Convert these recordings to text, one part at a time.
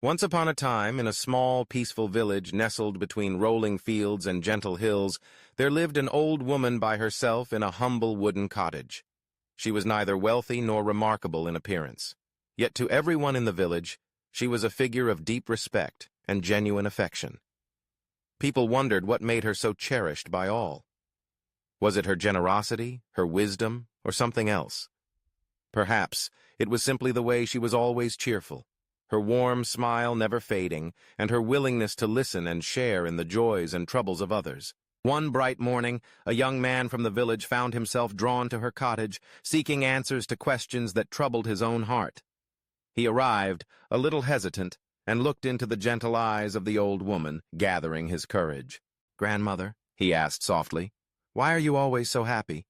Once upon a time, in a small, peaceful village nestled between rolling fields and gentle hills, there lived an old woman by herself in a humble wooden cottage. She was neither wealthy nor remarkable in appearance. Yet to everyone in the village, she was a figure of deep respect and genuine affection. People wondered what made her so cherished by all. Was it her generosity, her wisdom, or something else? Perhaps it was simply the way she was always cheerful, her warm smile never fading, and her willingness to listen and share in the joys and troubles of others. One bright morning, a young man from the village found himself drawn to her cottage, seeking answers to questions that troubled his own heart. He arrived, a little hesitant, and looked into the gentle eyes of the old woman, gathering his courage. "Grandmother," he asked softly, "why are you always so happy?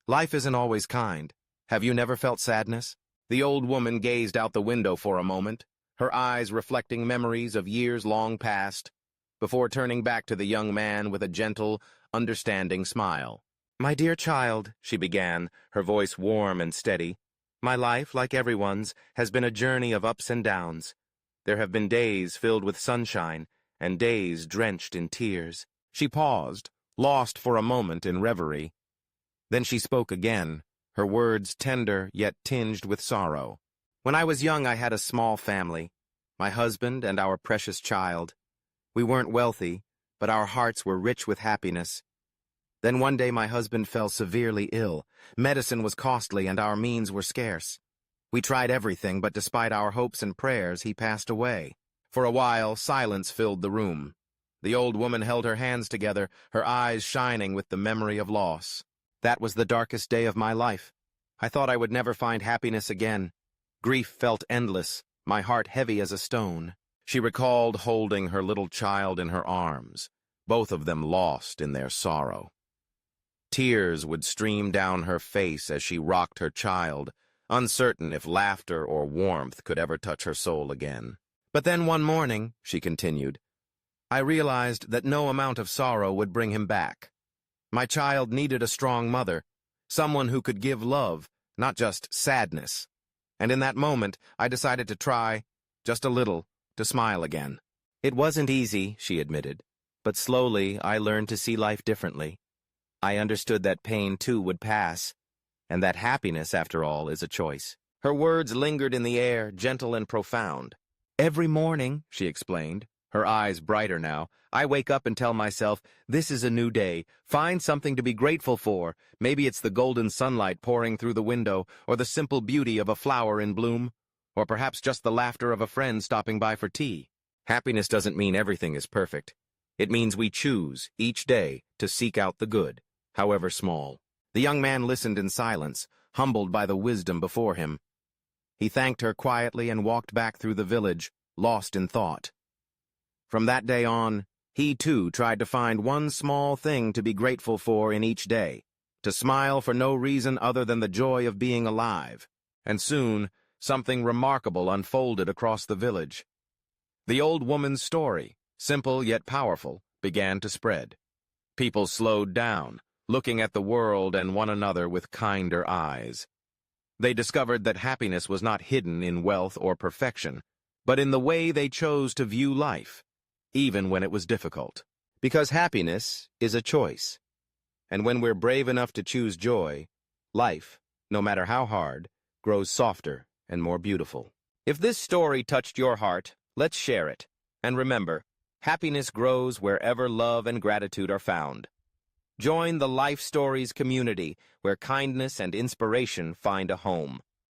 Life isn't always kind. Have you never felt sadness?" The old woman gazed out the window for a moment, her eyes reflecting memories of years long past, before turning back to the young man with a gentle, understanding smile. "My dear child," she began, her voice warm and steady, "my life, like everyone's, has been a journey of ups and downs. There have been days filled with sunshine, and days drenched in tears." She paused, lost for a moment in reverie. Then she spoke again, her words tender yet tinged with sorrow. "When I was young, I had a small family, my husband and our precious child. We weren't wealthy, but our hearts were rich with happiness. Then one day my husband fell severely ill. Medicine was costly and our means were scarce. We tried everything, but despite our hopes and prayers, he passed away." For a while, silence filled the room. The old woman held her hands together, her eyes shining with the memory of loss. "That was the darkest day of my life. I thought I would never find happiness again. Grief felt endless, my heart heavy as a stone." She recalled holding her little child in her arms, both of them lost in their sorrow. Tears would stream down her face as she rocked her child, uncertain if laughter or warmth could ever touch her soul again. "But then one morning," she continued, "I realized that no amount of sorrow would bring him back. My child needed a strong mother, someone who could give love, not just sadness. And in that moment, I decided to try, just a little, to smile again. It wasn't easy," she admitted, "but slowly I learned to see life differently. I understood that pain, too, would pass, and that happiness, after all, is a choice." Her words lingered in the air, gentle and profound. "Every morning," she explained, her eyes brighter now, "I wake up and tell myself, this is a new day. Find something to be grateful for. Maybe it's the golden sunlight pouring through the window, or the simple beauty of a flower in bloom, or perhaps just the laughter of a friend stopping by for tea. Happiness doesn't mean everything is perfect. It means we choose, each day, to seek out the good, however small." The young man listened in silence, humbled by the wisdom before him. He thanked her quietly and walked back through the village, lost in thought. From that day on, he too tried to find one small thing to be grateful for in each day, to smile for no reason other than the joy of being alive. And soon, something remarkable unfolded across the village. The old woman's story, simple yet powerful, began to spread. People slowed down, looking at the world and one another with kinder eyes. They discovered that happiness was not hidden in wealth or perfection, but in the way they chose to view life, even when it was difficult. Because happiness is a choice. And when we're brave enough to choose joy, life, no matter how hard, grows softer and more beautiful. If this story touched your heart, let's share it. And remember, happiness grows wherever love and gratitude are found. Join the Life Stories community, where kindness and inspiration find a home.